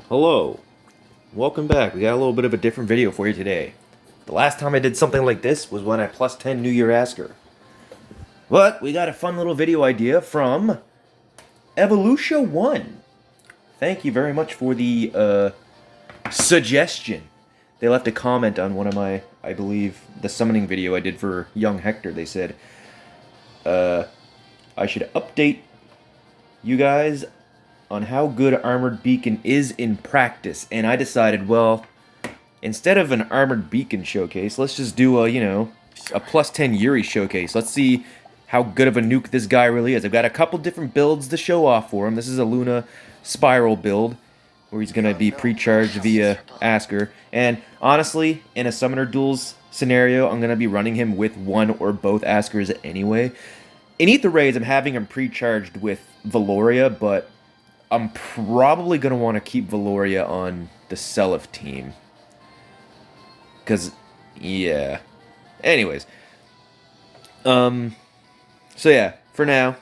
Hello, welcome back. We got a little bit of a different video for you today. The last time I did something like this was when I plus 10 New Year Asker. But we got a fun little video idea from Evolution 1. Thank you very much for the suggestion. They left a comment on one of my, I believe, the summoning video I did for young Hector. They said, I should update you guys on how good Armored Beacon is in practice. And I decided, well, instead of an Armored Beacon showcase, let's just do a plus 10 Yuri showcase. Let's see how good of a nuke this guy really is. I've got a couple different builds to show off for him. This is a Luna Spiral build, where he's going to be pre-charged via Asker. And honestly, in a Summoner Duels scenario, I'm going to be running him with one or both Askers anyway. In Ether Raids, I'm having him pre-charged with Valoria, but I'm probably going to want to keep Valoria on the Seliph team. Because, yeah. Anyways. So yeah, for now.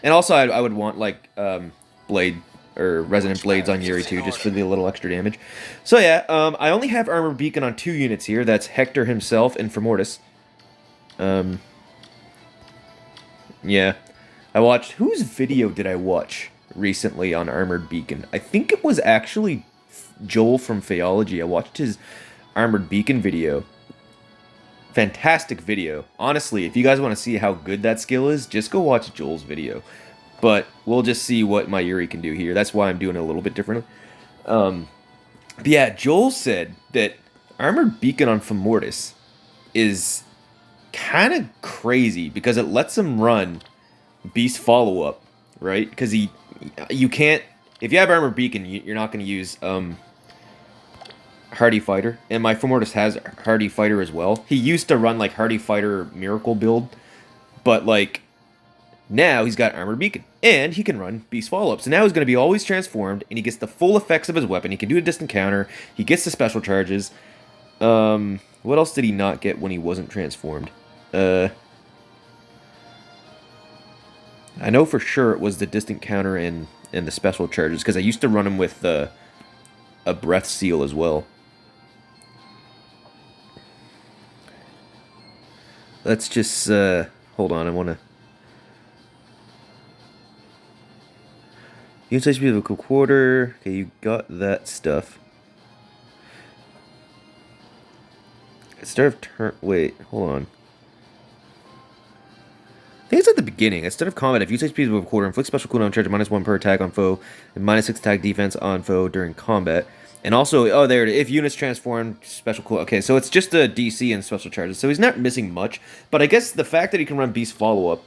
And also, I would want, like, Blade, or Resonant Blades on Yuri too, just for the little extra damage. So yeah, I only have Armored Beacon on 2 units here. That's Hector himself and Fomortiis. Yeah. I watched... Whose video did I watch recently on Armored Beacon? I think it was actually Joel from Phaeology. I watched his Armored Beacon video. Fantastic video. Honestly, if you guys want to see how good that skill is, just go watch Joel's video. But we'll just see what my Yuri can do here. That's why I'm doing it a little bit differently. But yeah, Joel said that Armored Beacon on Fomortiis is kind of crazy because it lets him run Beast Follow-Up, right? Because you can't... If you have Armored Beacon, you're not going to use Hardy Fighter. And my Fomortiis has Hardy Fighter as well. He used to run like Hardy Fighter Miracle build, but like... Now he's got Armored Beacon, and he can run Beast Follow-Up. So now he's going to be always transformed, and he gets the full effects of his weapon. He can do a distant counter. He gets the special charges. What else did he not get when he wasn't transformed? I know for sure it was the distant counter and the special charges, because I used to run him with a Breath Seal as well. Let's just, hold on, I want to... You can say speed of a quarter. Okay, you got that stuff. Instead of turn... Wait, hold on. I think it's at the beginning. Instead of combat, if you say speed of a quarter, inflict special cooldown charge -1 per attack on foe, and -6 attack defense on foe during combat. And also, oh, there it is. If units transform, special cooldown. Okay, so it's just a DC and special charges. So he's not missing much. But I guess the fact that he can run Beast Follow-Up,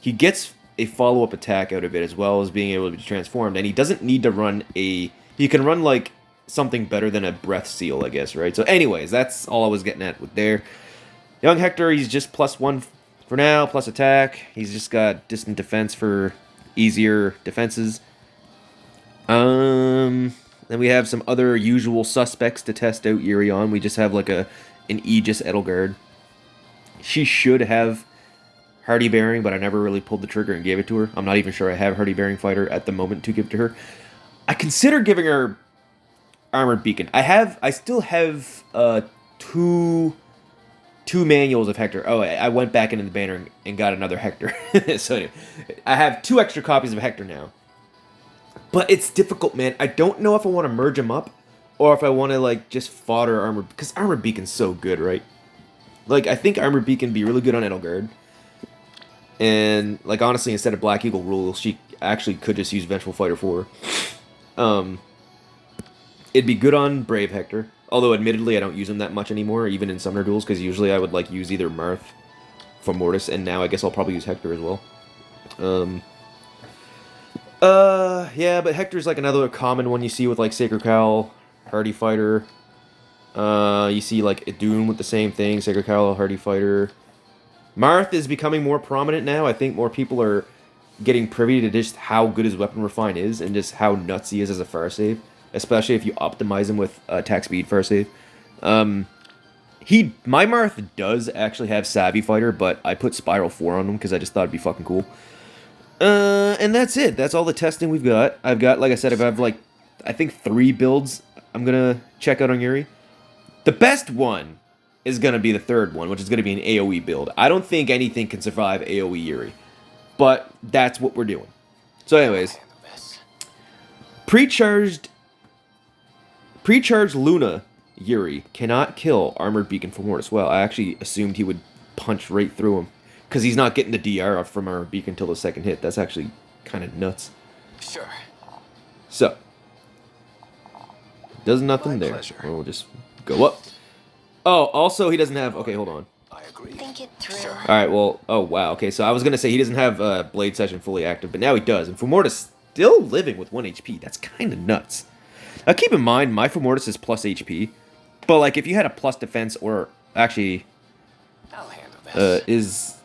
he gets a follow-up attack out of it, as well as being able to be transformed, and he doesn't need to run he can run, like, something better than a Breath Seal, I guess, right? So anyways, that's all I was getting at with there. Young Hector, he's just +1 for now, plus attack. He's just got distant defense for easier defenses. Then we have some other usual suspects to test out Yuri on. We just have, like, an Aegis Edelgard. She should have Hardy Bearing, but I never really pulled the trigger and gave it to her. I'm not even sure I have Hardy Bearing Fighter at the moment to give to her. I consider giving her Armored Beacon. I still have two manuals of Hector. Oh, I went back into the banner and got another Hector. So anyway, I have 2 extra copies of Hector now. But it's difficult, man. I don't know if I want to merge them up or if I want to, like, just fodder Armored, because Armored Beacon's so good, right? Like, I think Armored Beacon would be really good on Edelgard. And, like, honestly, instead of Black Eagle rule, she actually could just use Vengeful Fighter for her. It'd be good on Brave Hector. Although, admittedly, I don't use him that much anymore, even in Summoner Duels, because usually I would, like, use either Marth, Fomortiis, and now I guess I'll probably use Hector as well. Yeah, but Hector's, like, another common one you see with, like, Sacred Cowl, Hardy Fighter. You see, like, Idun with the same thing, Sacred Cowl, Hardy Fighter. Marth is becoming more prominent now. I think more people are getting privy to just how good his weapon refine is and just how nuts he is as a fire save, especially if you optimize him with attack speed fire save. My Marth does actually have Savvy Fighter, but I put Spiral 4 on him because I just thought it'd be fucking cool. And that's it. That's all the testing we've got. I've got, like I said, I have like I think 3 builds I'm gonna check out on Yuri. The best one is gonna be the third one, which is gonna be an AoE build. I don't think anything can survive AoE Yuri, but that's what we're doing. So, anyways, pre-charged Luna Yuri cannot kill Armored Beacon Fomortiis. Well, I actually assumed he would punch right through him, because he's not getting the DR from Armored Beacon until the second hit. That's actually kind of nuts. Sure. So, does nothing there. We'll just go up. Oh, also he doesn't have... Okay, hold on. I agree. Think it through. Sure. Alright, well... Oh, wow. Okay, so I was going to say he doesn't have Blade Session fully active, but now he does. And Fomortiis still living with 1 HP. That's kind of nuts. Now, keep in mind, my Fomortiis is plus HP. But, like, if you had a plus defense or... Actually... I'll handle this.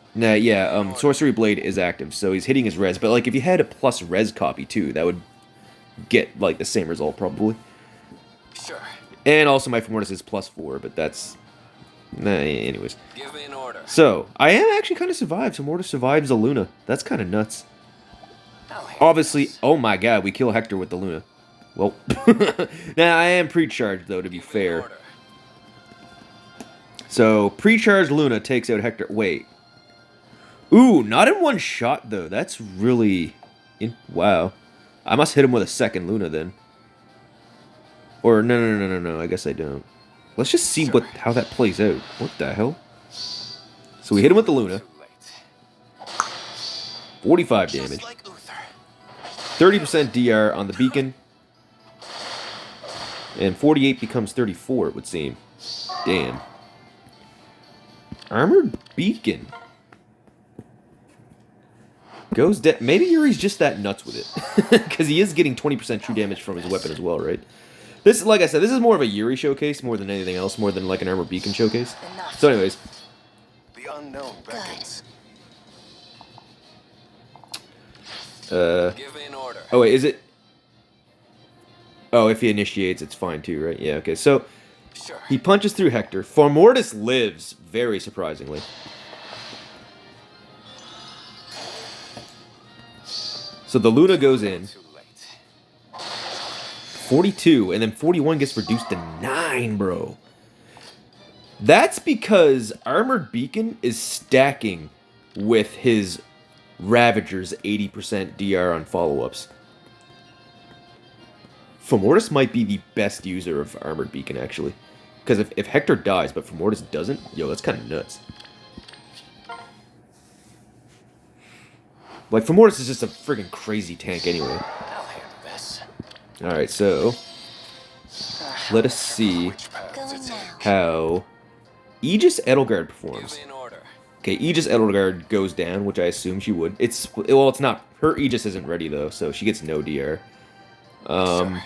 Sorcery Blade is active, so he's hitting his res. But, like, if you had a plus res copy, too, that would get, like, the same result, probably. Sure. And also my Fomortiis is plus 4, but that's... anyways. Give me an order. So, I am actually kind of survived. Fomortiis survives a Luna. That's kind of nuts. I'll handle Obviously, this. oh my god, we kill Hector with the Luna. Well, now I am pre-charged, though, to be Give me an fair. order. So, pre-charged Luna takes out Hector. Wait. Ooh, not in one shot, though. That's really... Wow. I must hit him with a second Luna, then. Or, no, I guess I don't. Let's just see Sure. how that plays out. What the hell? So we hit him with the Luna. Too late. 45 Just damage. like Uther. 30% DR on the beacon. And 48 becomes 34, it would seem. Damn. Armored Beacon. Goes dead. Maybe Yuri's just that nuts with it. Because he is getting 20% true damage from his weapon as well, right? This, like I said, this is more of a Yuri showcase more than anything else, more than like an Armored Beacon showcase. Enough. So anyways. The unknown beckons. Give me an order. Oh, wait, is it... Oh, if he initiates, it's fine too, right? Yeah, okay. So, Sure. he punches through Hector. Fomortiis lives, very surprisingly. So the Luna goes in. Too late. 42, and then 41 gets reduced to 9, bro. That's because Armored Beacon is stacking with his Ravager's 80% DR on follow-ups. Fomortiis might be the best user of Armored Beacon, actually. Because if Hector dies, but Fomortiis doesn't, yo, that's kind of nuts. Like, Fomortiis is just a friggin' crazy tank anyway. I'll handle this. Alright, so... let us see Which paths Going it's now. how Aegis Edelgard Give performs. me an order. Okay, Aegis Edelgard goes down, which I assume she would. Well, it's not. Her Aegis isn't ready, though, so she gets no DR. Sure.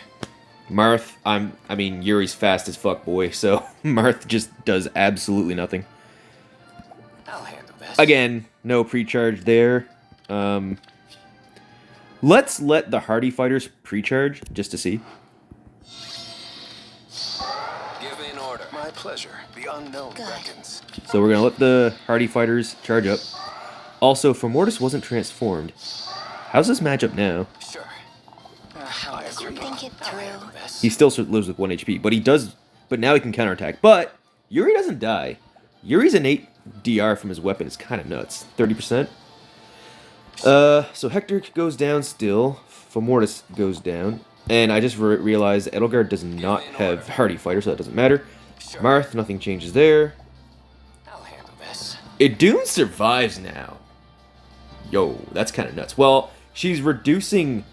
Marth, I mean, Yuri's fast as fuck, boy, so Marth just does absolutely nothing. I'll handle this. Again, no pre-charge there. Let's let the Hardy Fighters pre-charge, just to see. Give me an order. My pleasure. The unknown Good. beckons. So we're gonna let the Hardy Fighters charge up. Also, Fomortiis wasn't transformed. How's this matchup now? Sure. I agree. Think it I'll handle through. this. He still lives with 1 HP, but he does. But now he can counterattack. But Yuri doesn't die. Yuri's innate DR from his weapon is kind of nuts. 30%. So Hector goes down still. Fomortiis goes down. And I just realized Edelgard does not have Hardy Fighter, so that doesn't matter. Sure. Marth, nothing changes there. I'll handle this. Idun survives now. Yo, that's kind of nuts. Well, she's reducing...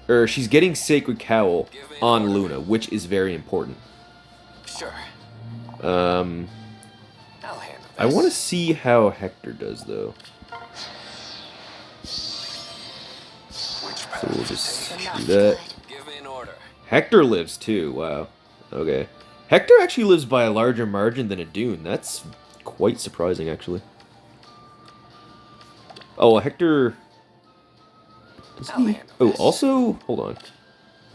Or she's getting Sacred Cowl on Luna, which is very important. Sure. I'll handle this. I want to see how Hector does, though. Which So path we'll to just take? Enough. do that. Give me an order. Hector lives, too. Wow. Okay. Hector actually lives by a larger margin than Idun. That's quite surprising, actually. Oh, well, Hector... Does I'll he... handle Oh, this. also... Hold on.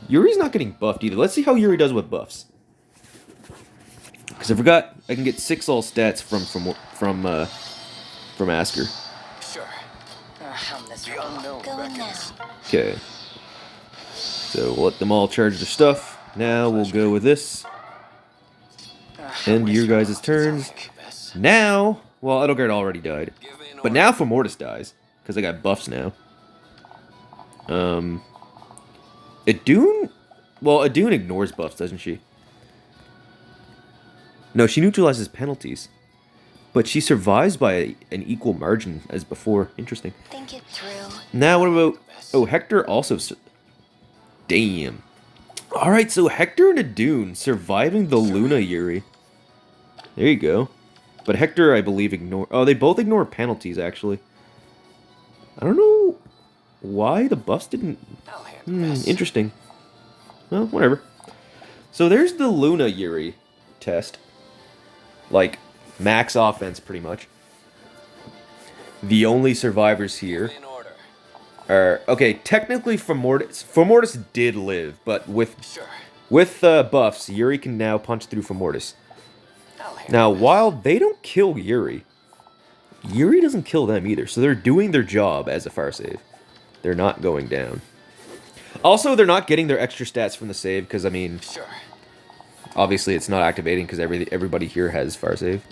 Yuri's not getting buffed either. Let's see how Yuri does with buffs. Because I forgot I can get 6 all stats from Asker. Sure. Helm this The unknown Going now. beckons. Okay. So So we'll let them all charge their stuff. Now we'll go with this. End your guys' turns. Now, well, Edelgard already died. But now Fomortiis dies. Because I got buffs now. Idun? Well, Idun ignores buffs, doesn't she? No, she neutralizes penalties. But she survives by an equal margin as before. Interesting. Think it through. Now what about... Oh, Hector also... Damn. Alright, so Hector and Idun surviving the Luna Yuri. There you go. But Hector, I believe, ignore... Oh, they both ignore penalties, actually. I don't know why the buffs didn't... Interesting. Well, whatever. So there's the Luna Yuri test. Like, max offense, pretty much. The only survivors here are... Okay, technically Fomortiis did live, but with buffs, Yuri can now punch through Fomortiis. Now, while they don't kill Yuri, Yuri doesn't kill them either, so they're doing their job as a fire save. They're not going down. Also, they're not getting their extra stats from the save, because, I mean... Obviously, it's not activating, because everybody here has fire save.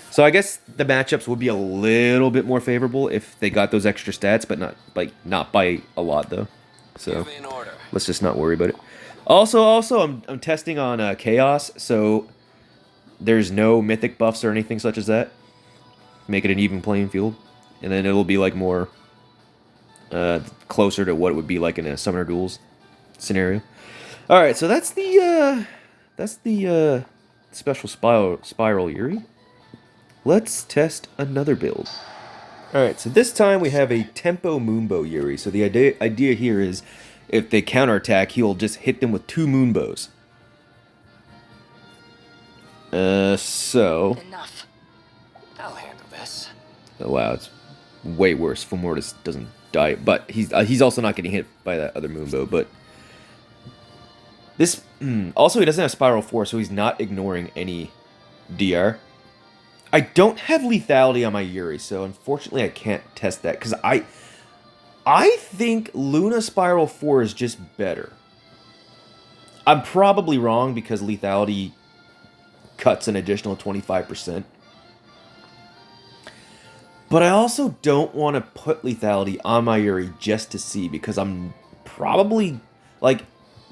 So I guess the matchups would be a little bit more favorable if they got those extra stats, but not by a lot, though. So let's just not worry about it. Also, I'm testing on Chaos, so there's no mythic buffs or anything such as that. Make it an even playing field, and then it'll be like more closer to what it would be like in a Summoner Duels scenario. All right, so that's the special spiral Yuri. Let's test another build. Alright, so this time we have a Tempo Moonbow Yuri. So the idea here is, if they counterattack, he'll just hit them with 2 Moonbows. Enough. I'll handle this. Oh wow, it's way worse. Fomortiis doesn't die, but he's also not getting hit by that other Moonbow, but... This... also, he doesn't have Spiral 4, so he's not ignoring any DR. I don't have lethality on my Yuri, so unfortunately I can't test that, because I think Luna Spiral 4 is just better. I'm probably wrong, because lethality cuts an additional 25%. But I also don't want to put lethality on my Yuri just to see, because I'm probably, like,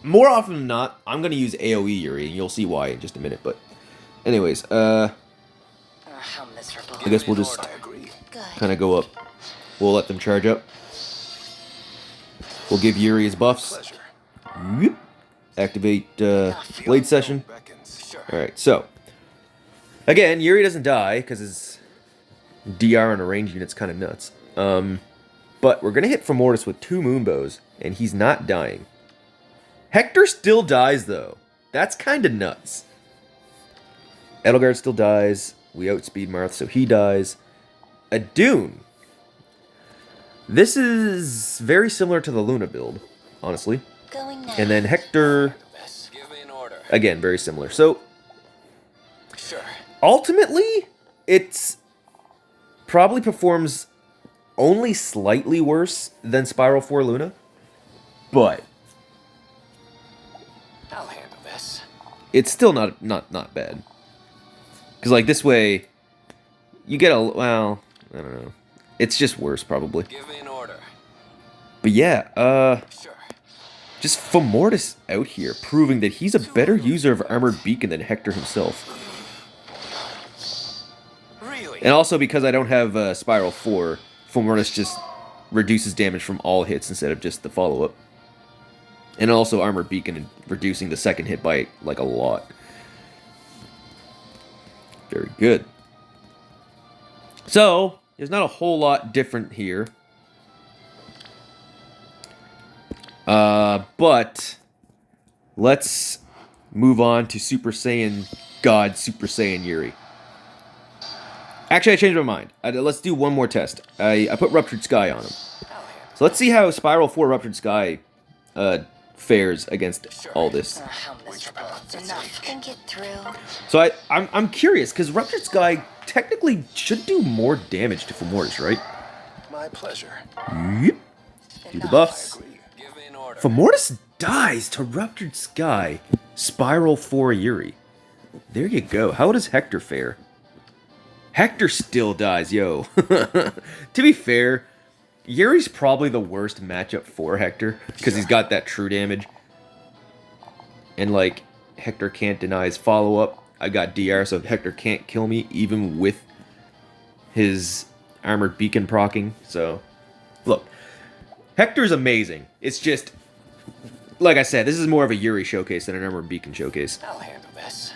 more often than not, I'm going to use AoE Yuri, and you'll see why in just a minute, but anyways, How miserable. I guess we'll just kind of go up. We'll let them charge up. We'll give Yuri his buffs. Whoop. Activate Blade Session. Alright, so. Again, Yuri doesn't die, because his DR on a range unit's kind of nuts. But we're going to hit Fomortiis with 2 Moonbows, and he's not dying. Hector still dies, though. That's kind of nuts. Edelgard still dies. We outspeed Marth, so he dies. Idun. This is very similar to the Luna build, honestly. Going now. And then Hector, again, very similar. So, ultimately, it's probably performs only slightly worse than Spiral 4 Luna, but I'll handle this. it's still not bad. Because, like, this way, you get a, well, I don't know. It's just worse, probably. Give me an order. But yeah, Sure. just Fomortiis out here, proving that he's a better user of Armored Beacon than Hector himself. Really? And also, because I don't have Spiral 4, Fomortiis just reduces damage from all hits instead of just the follow-up. And also Armored Beacon reducing the second hit by, like, a lot. Very good. So, there's not a whole lot different here. But let's move on to Super Saiyan God Super Saiyan Yuri. Actually, I changed my mind. Let's do one more test. I put Ruptured Sky on him. So let's see how Spiral 4 Ruptured Sky fares against all this. How miserable. Enough. Think it through. So I'm curious, because Ruptured Sky technically should do more damage to Fomortiis, right? My pleasure. Yep. Do the buffs. Give me an order. Fomortiis dies to Ruptured Sky, Spiral 4 Yuri. There you go. How does Hector fare? Hector still dies, yo. To be fair, Yuri's probably the worst matchup for Hector, because he's got that true damage. And, like, Hector can't deny his follow-up. I got DR, so Hector can't kill me, even with his Armored Beacon proccing. So, look, Hector's amazing. It's just, like I said, this is more of a Yuri showcase than an Armored Beacon showcase. I'll handle this.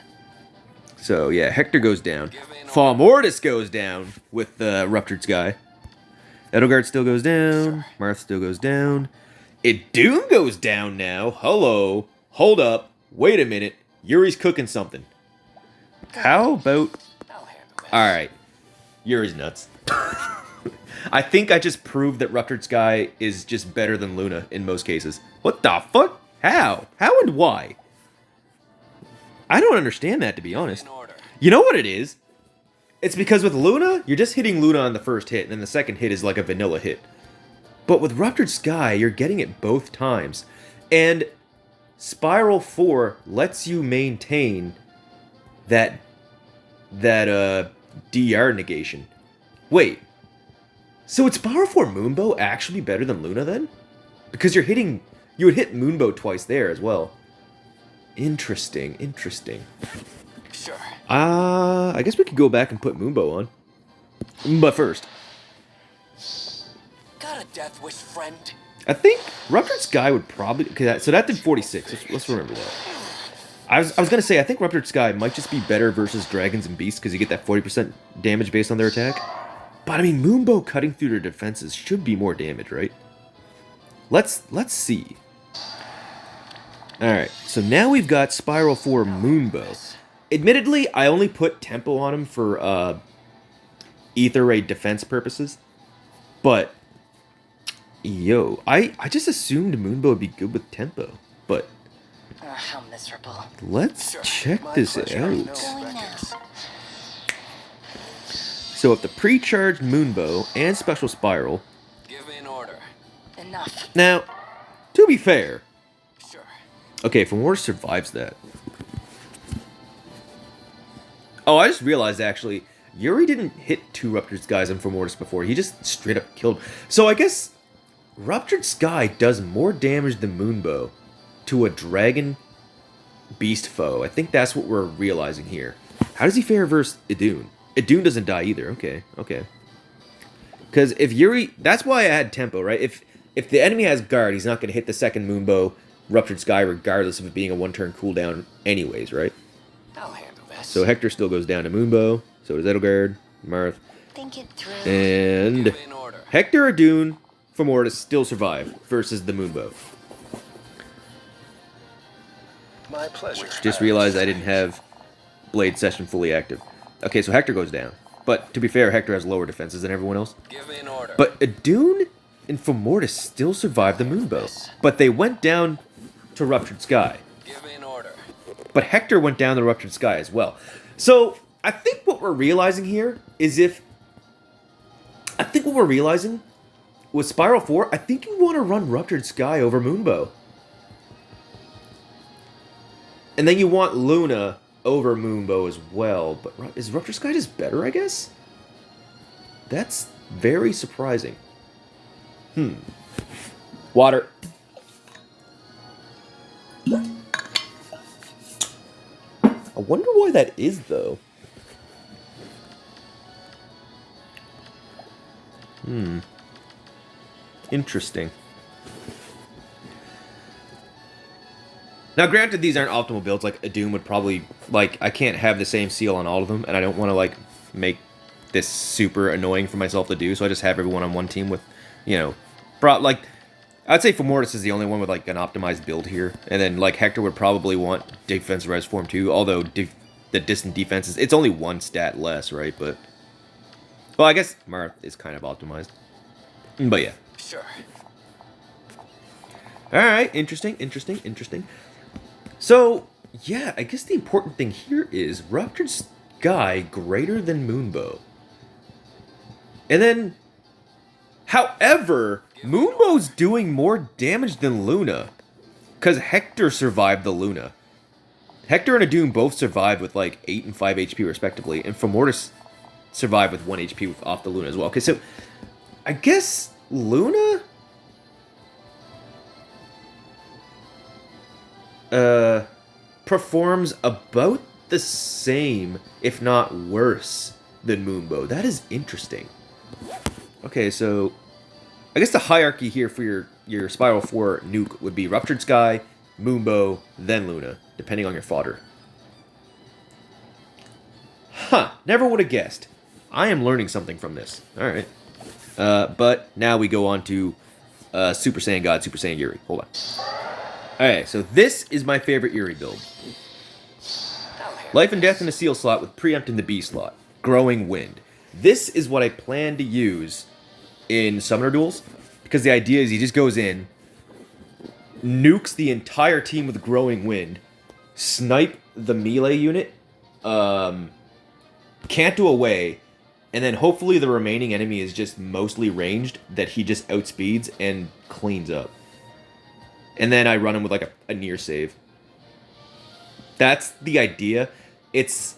So, yeah, Hector goes down. Fomortiis goes down with the Ruptured Sky. Edelgard still goes down. Marth still goes down. Idun goes down now. Hello. Hold up. Wait a minute. Yuri's cooking something. How about... I'll handle this. Alright. Yuri's nuts. I think I just proved that Ruptured Sky is just better than Luna in most cases. What the fuck? How? How and why? I don't understand that, to be honest. In order. You know what it is? It's because with Luna, you're just hitting Luna on the first hit, and then the second hit is like a vanilla hit. But with Ruptured Sky, you're getting it both times. And Spiral 4 lets you maintain that DR negation. Wait. So would Spiral 4 Moonbow actually be better than Luna then? Because you would hit Moonbow twice there as well. Interesting, interesting. Sure. I guess we could go back and put Moonbow on. But first, Got a death wish, friend? I think Ruptured Sky would probably... Okay, so that did 46. Let's remember that. I was going to say, I think Ruptured Sky might just be better versus Dragons and Beasts because you get that 40% damage based on their attack. But, I mean, Moonbow cutting through their defenses should be more damage, right? Let's see. Alright, so now we've got Spiral 4 Moonbow. Admittedly, I only put Tempo on him for Ether Ray defense purposes. But, yo, I just assumed Moonbow would be good with Tempo. But, How miserable. let's Sure. check My this pleasure. out. Going now. So if the pre-charged Moonbow and Special Spiral... Give in order. Enough. Now, to be fair... Sure. Okay, Fomortiis survives that. Oh, I just realized, actually, Yuri didn't hit 2 Ruptured Skies on Fomortiis before. He just straight up killed. So I guess Ruptured Sky does more damage than Moonbow to a Dragon Beast foe. I think that's what we're realizing here. How does he fare versus Idun? Idun doesn't die either. Okay, okay. Because if Yuri... That's why I had Tempo, right? If the enemy has Guard, he's not going to hit the second Moonbow Ruptured Sky regardless of it being a one-turn cooldown anyways, right? I'll handle this. So Hector still goes down to Moonbow. So does Edelgard, Marth, Think it through. and Give in order. Hector, Idun, Fomortiis still survive versus the Moonbow. My pleasure. Just realized I didn't have Blade Session fully active. Okay, so Hector goes down. But to be fair, Hector has lower defenses than everyone else. Give in order. But Idun and Fomortiis still survived the Moonbow. But they went down to Ruptured Sky. Give in order. But Hector went down the Ruptured Sky as well. So, I think what we're realizing here is I think what we're realizing with Spiral 4, I think you want to run Ruptured Sky over Moonbow. And then you want Luna over Moonbow as well. But is Ruptured Sky just better, I guess? That's very surprising. Water. I wonder why that is, though. Interesting. Now, granted, these aren't optimal builds. Like, a Doom would probably... Like, I can't have the same seal on all of them, and I don't want to, like, make this super annoying for myself to do, so I just have everyone on one team with, you know... like, I'd say Fomortiis is the only one with, like, an optimized build here. And then, like, Hector would probably want Defense Res Form too, although the distant defenses... It's only one stat less, right? But... Well, I guess Marth is kind of optimized. But, yeah. Sure. Alright, interesting, interesting, interesting. So, yeah, I guess the important thing here is Ruptured Sky greater than Moonbow. And then, however, Moonbow's doing more damage than Luna. Because Hector survived the Luna. Hector and Adun both survived with like 8 and 5 HP respectively, and Fomortiis survived with 1 HP off the Luna as well. Okay, so I guess Luna performs about the same, if not worse, than Moonbow. That is interesting. Okay, so I guess the hierarchy here for your Spiral 4 nuke would be Ruptured Sky, Moonbow, then Luna, depending on your fodder. Huh, never would have guessed. I am learning something from this. Alright. But now we go on to Super Saiyan God, Super Saiyan Yuri. Hold on. Alright, so this is my favorite Yuri build. Life and Death in the Seal slot with Preempt in the B slot. Growing Wind. This is what I plan to use in Summoner Duels, because the idea is he just goes in, nukes the entire team with Growing Wind, snipe the melee unit, can't do away, and then hopefully the remaining enemy is just mostly ranged that he just outspeeds and cleans up. And then I run him with like a near save. That's the idea. It's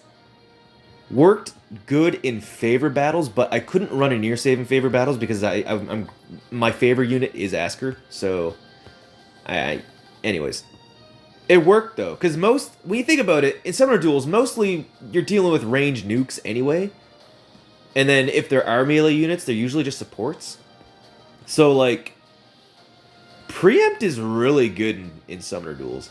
worked good in favor battles, but I couldn't run a near save in favor battles because I'm my favor unit is Asker, so anyways. It worked though, because when you think about it, in Summoner Duels, mostly you're dealing with ranged nukes anyway. And then if there are melee units, they're usually just supports. So like, Preempt is really good in Summoner Duels.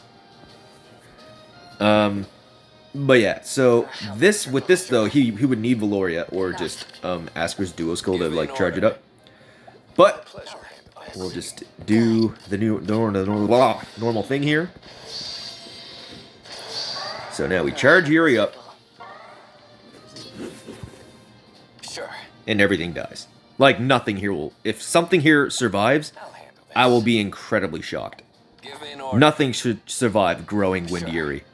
But yeah, so with this though, he would need Valoria or just Asker's Duo Skull to like charge it up. But we'll just do the normal thing here. So now we charge Yuri up. Sure. And everything dies. Like nothing here will. If something here survives, I will be incredibly shocked. Give me an order. Nothing should survive Growing Wind Yuri.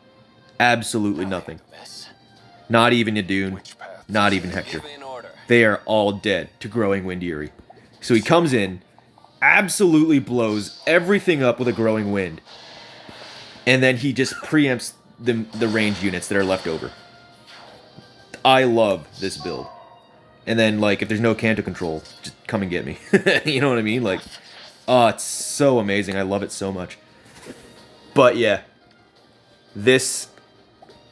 Absolutely nothing. Not even Adun. Not even Hector. Give me an order. They are all dead to Growing Wind Yuri. So he comes in, absolutely blows everything up with a Growing Wind, and then he just preempts the range units that are left over. I love this build. And then, like, if there's no Canto control, just come and get me. You know what I mean? Like, oh, it's so amazing. I love it so much. But yeah, this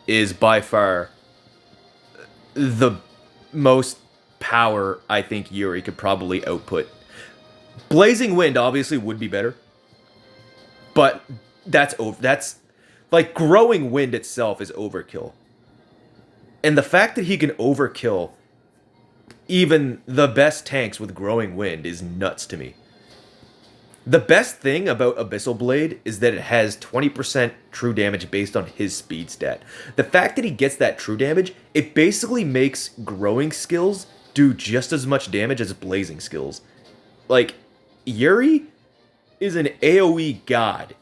is by far the most power I think Yuri could probably output. Blazing Wind obviously would be better, but that's like Growing Wind itself is overkill. And the fact that he can overkill even the best tanks with Growing Wind is nuts to me. The best thing about Abyssal Blade is that it has 20% true damage based on his speed stat. The fact that he gets that true damage, it basically makes growing skills do just as much damage as blazing skills. Like, Yuri is an AoE god.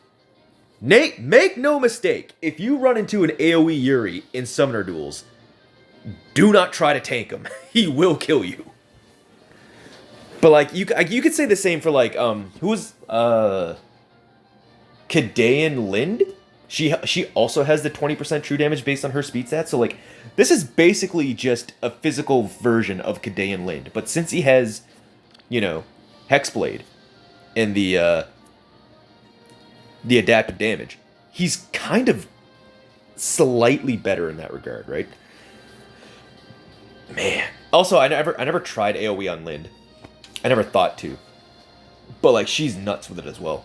Nate, make no mistake, if you run into an AoE Yuri in Summoner Duels, do not try to tank him. He will kill you. But like you could say the same for like who was Kadean Lind? She also has the 20% true damage based on her speed stats. So like this is basically just a physical version of Kadean Lind. But since he has, you know, Hexblade and the adaptive damage, he's kind of slightly better in that regard, right? Man. Also, I never tried AoE on Lind. I never thought to. But, like, she's nuts with it as well.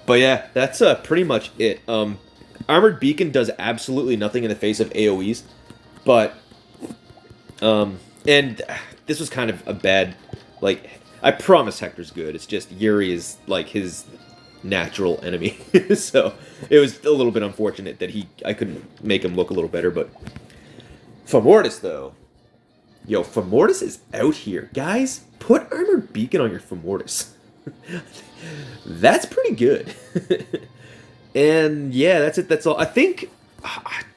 But, yeah, that's pretty much it. Armored Beacon does absolutely nothing in the face of AoEs. But, and this was kind of a bad, like, I promise Hector's good. It's just Yuri is, like, his natural enemy. So, it was a little bit unfortunate that I couldn't make him look a little better, but Fomortiis, though. Yo, Fomortiis is out here. Guys, put Armored Beacon on your Fomortiis. That's pretty good. And yeah, that's it. That's all. I think,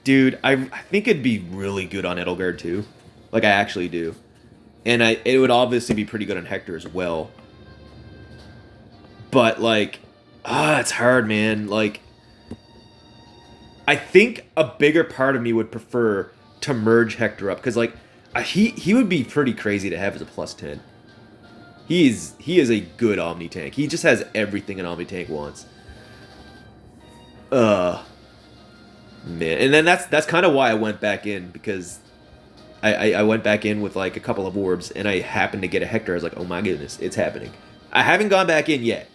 dude, I think it'd be really good on Edelgard too. Like, I actually do. And it would obviously be pretty good on Hector as well. But, like, It's hard, man. Like, I think a bigger part of me would prefer to merge Hector up because, like, he would be pretty crazy to have as a +10. He is a good Omni tank. He just has everything an Omni tank wants. Man, and then that's kind of why I went back in because I went back in with like a couple of orbs and I happened to get a Hector. I was like, oh my goodness, it's happening. I haven't gone back in yet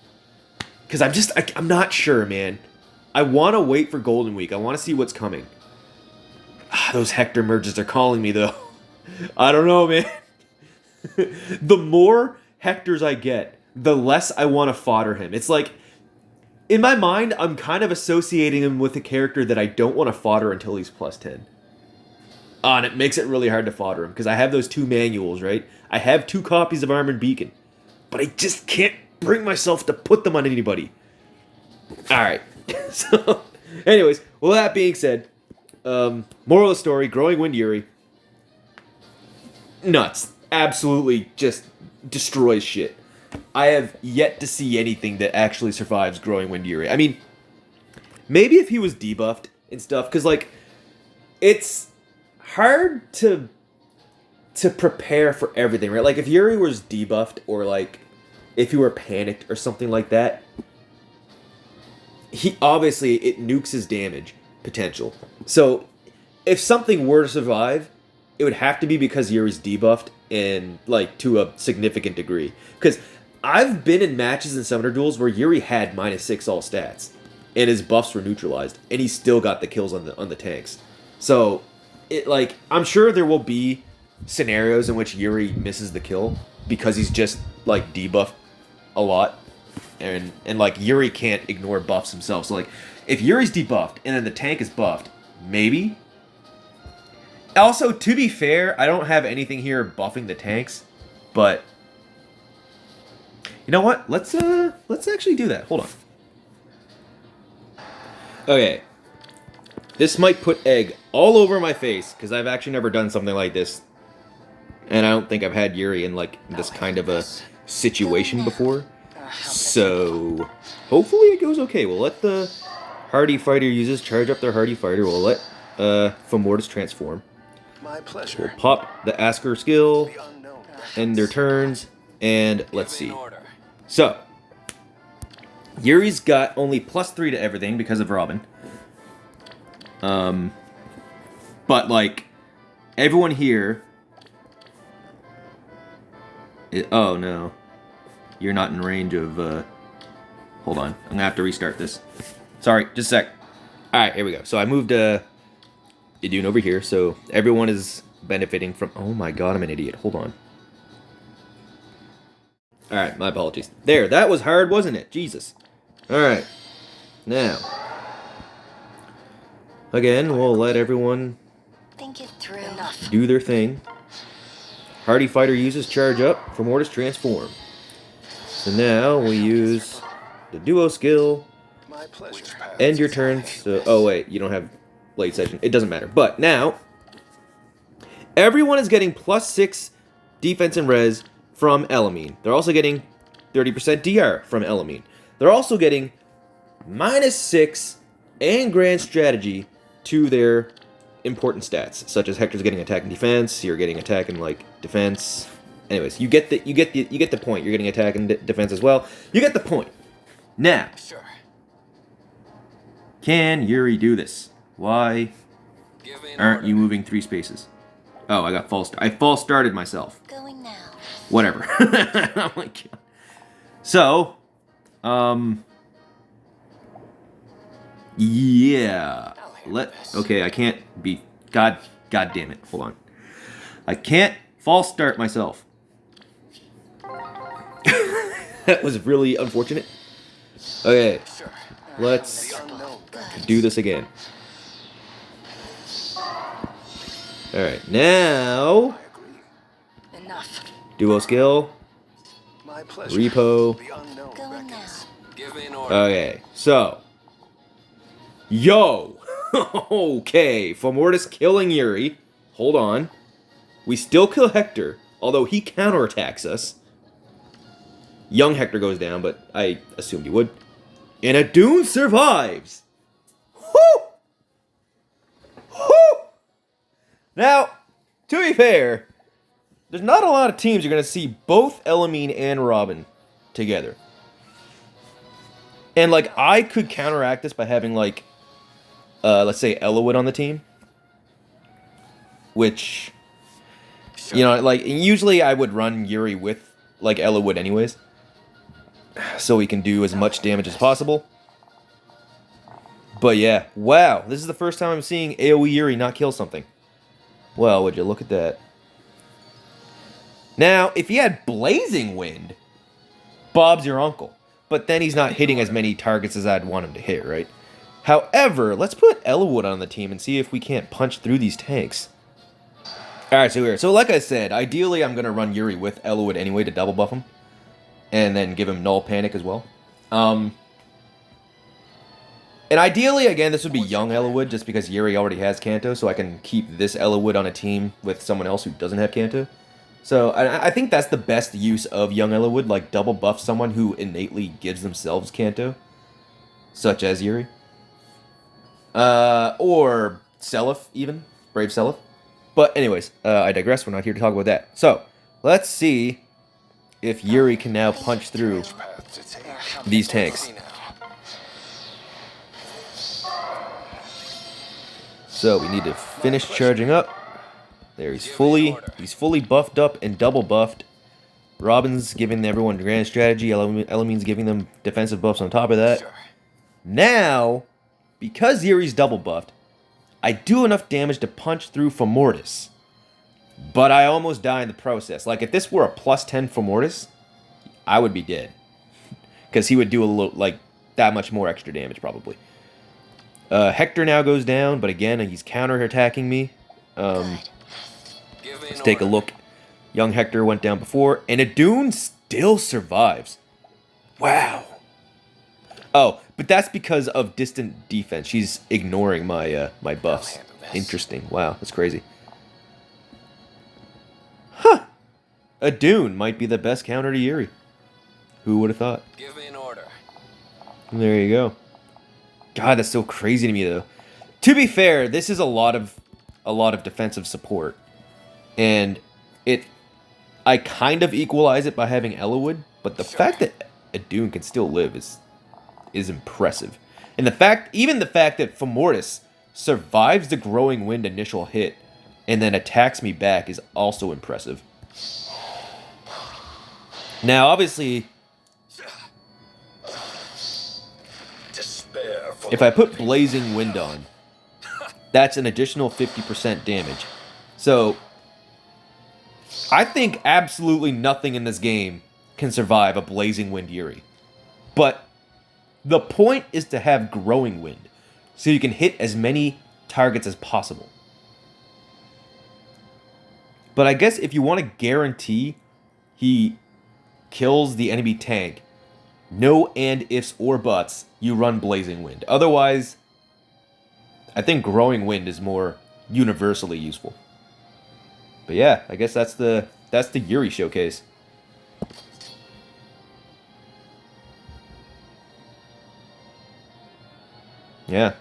because I'm not sure, man. I want to wait for Golden Week. I want to see what's coming. Those Hector merges are calling me though. I don't know, man. The more Hectors I get, the less I want to fodder him. It's like, in my mind, I'm kind of associating him with a character that I don't want to fodder until he's +10. And it makes it really hard to fodder him, because I have those 2 manuals, right? I have 2 copies of Armored Beacon, but I just can't bring myself to put them on anybody. Alright. So, anyways, well, that being said, moral of the story, Growing Wind Yuri. Nuts. Absolutely just destroys shit. I have yet to see anything that actually survives Growing Wind Yuri. I mean, maybe if he was debuffed and stuff, because, like, it's hard to prepare for everything, right? Like, if Yuri was debuffed, or, like, if he were panicked or something like that, he obviously, it nukes his damage potential. So, if something were to survive, it would have to be because Yuri's debuffed and, like, to a significant degree. Because I've been in matches in Summoner Duels where Yuri had -6 all stats, and his buffs were neutralized, and he still got the kills on the tanks. So, it, like, I'm sure there will be scenarios in which Yuri misses the kill because he's just, like, debuffed a lot, and like, Yuri can't ignore buffs himself. So, like, if Yuri's debuffed and then the tank is buffed, maybe. Also, to be fair, I don't have anything here buffing the tanks, but you know what? Let's actually do that. Hold on. Okay. This might put egg all over my face because I've actually never done something like this, and I don't think I've had Yuri in like this kind of a situation before. So hopefully it goes okay. We'll let the Hardy Fighter users charge up their Hardy Fighter. We'll let Fomortiis transform. My pleasure. We'll pop the Asker skill, The unknown. end their turns, and let's Give me see. an order. So, Yuri's got only +3 to everything because of Robin. But, like, everyone here... oh, no. You're not in range of, hold on. I'm gonna have to restart this. Sorry, just a sec. Alright, here we go. So I moved, Idun over here, so everyone is benefiting from... oh my god, I'm an idiot. Hold on. Alright, my apologies. There, that was hard, wasn't it? Jesus. Alright. Now. Again, we'll let everyone Think it through. Enough. do their thing. Hardy Fighter uses charge up, Fomortiis transform. So now we use the duo skill, My pleasure. end your turn. So, oh wait, you don't have late session. It doesn't matter. But now, everyone is getting +6 defense and res from Elamine. They're also getting 30% DR from Elamine. They're also getting -6 and grand strategy to their important stats, such as Hector's getting attack and defense. You're getting attack and like defense. Anyways, you get the point. You're getting attack and defense as well. You get the point. Now, Sure. can Yuri do this? Why Give me an aren't order. you moving 3 spaces? Oh, I got I false started myself. Going now. Whatever. Oh my god. So, yeah. Okay, I can't be. God damn it. Hold on. I can't false start myself. That was really unfortunate. Okay, Sure. let's The unknown. do this again. Alright, now, I agree. Enough. duo skill, My pleasure. repo. The unknown Going beckons. now. Give me an order. Okay, so, yo! Okay, Fomortiis killing Yuri. Hold on. We still kill Hector, although he counterattacks us. Young Hector goes down, but I assumed he would. And a Dune survives! Whoo! Whoo! Now, to be fair, there's not a lot of teams you're going to see both Elamine and Robin together. And, like, I could counteract this by having, like, let's say Ellawood on the team. Which, you know, like, usually I would run Yuri with, like, Ellawood anyways. So he can do as much damage as possible. But yeah, wow, this is the first time I'm seeing AoE Yuri not kill something. Well, would you look at that. Now, if he had Blazing Wind, Bob's your uncle. But then he's not hitting as many targets as I'd want him to hit, right? However, let's put Ellawood on the team and see if we can't punch through these tanks. Alright, so here. So like I said, ideally I'm going to run Yuri with Ellawood anyway to double buff him. And then give him Null Panic as well. And ideally, again, this would be young Ellawood, just because Yuri already has Kanto, so I can keep this Ellawood on a team with someone else who doesn't have Kanto. So I think that's the best use of young Ellawood, like double buff someone who innately gives themselves Kanto, such as Yuri. Or Seliph, even. Brave Seliph. But anyways, I digress, we're not here to talk about that. So, let's see if Yuri can now punch through these tanks. So we need to finish charging up. There, he's fully buffed up and double buffed. Robin's giving everyone grand strategy. Elamine's giving them defensive buffs on top of that. Now, because Yuri's double buffed, I do enough damage to punch through Fomortiis. But I almost die in the process. Like, if this were a plus 10 Fomortiis, I would be dead. Because he would do a little, like, that much more extra damage, probably. Hector now goes down, but again, he's counter-attacking me. Let's take a look. Young Hector went down before, and Adun still survives. Wow. Oh, but that's because of distant defense. She's ignoring my my buffs. Interesting. Wow, that's crazy. Huh. Adun might be the best counter to Yuri. Who would have thought? Give me an order. There you go. God, that's so crazy to me, though. To be fair, this is a lot of defensive support, and I kind of equalize it by having Ellawood, but the fact that Adun can still live is impressive, and even the fact that Fomortiis survives the Growing Wind initial hit and then attacks me back is also impressive. Now, obviously, if I put Blazing Wind on, that's an additional 50% damage. So, I think absolutely nothing in this game can survive a Blazing Wind Yuri. But the point is to have Growing Wind, so you can hit as many targets as possible. But I guess if you want to guarantee he kills the enemy tank, no and ifs or buts, you run Blazing Wind. Otherwise, I think Growing Wind is more universally useful. But yeah, I guess that's the Yuri showcase. Yeah,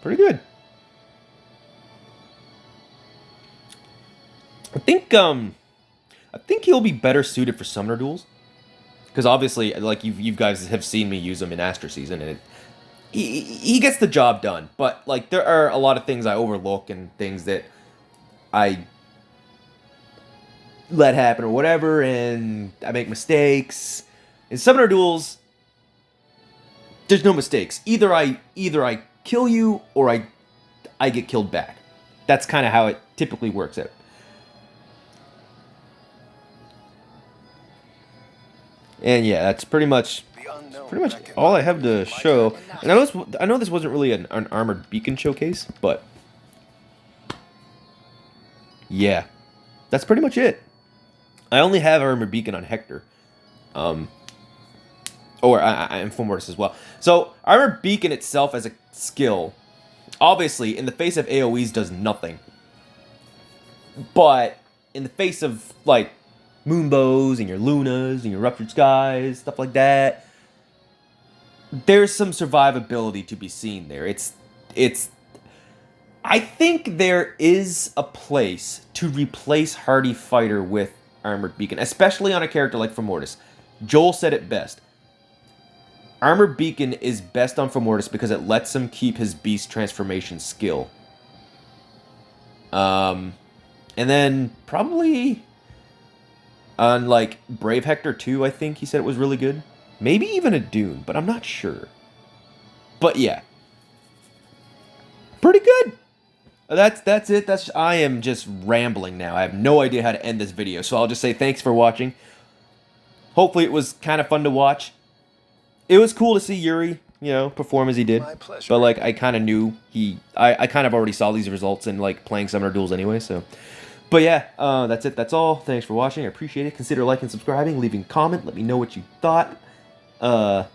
pretty good. I think he'll be better suited for summoner duels. Because obviously, like you guys have seen me use him in Astra Season, and he gets the job done. But like there are a lot of things I overlook and things that I let happen or whatever, and I make mistakes. In summoner duels, there's no mistakes. Either I kill you or I get killed back. That's kind of how it typically works out. And yeah, that's pretty much all I have to show. And I know this wasn't really an armored beacon showcase, but yeah, that's pretty much it. I only have armored beacon on Hector, and Fomortiis as well. So armored beacon itself as a skill, obviously in the face of AOE's does nothing, but in the face of like Moonbows and your Lunas and your Ruptured Skies, stuff like that, there's some survivability to be seen there. It's I think there is a place to replace Hardy Fighter with Armored Beacon, especially on a character like Fomortiis. Joel said it best. Armored Beacon is best on Fomortiis because it lets him keep his beast transformation skill. And then probably on like Brave Hector 2, I think he said it was really good. Maybe even a Dune, but I'm not sure. But yeah. Pretty good. That's it. I am just rambling now. I have no idea how to end this video, so I'll just say thanks for watching. Hopefully it was kind of fun to watch. It was cool to see Yuri, perform as he did. My pleasure. But like I kind of knew I kind of already saw these results in like playing Summoner Duels anyway, so. But yeah, that's it. That's all. Thanks for watching. I appreciate it. Consider liking, subscribing, leaving a comment. Let me know what you thought. And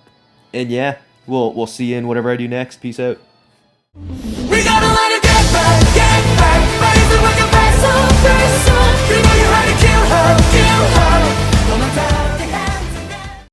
yeah, we'll see you in whatever I do next. Peace out.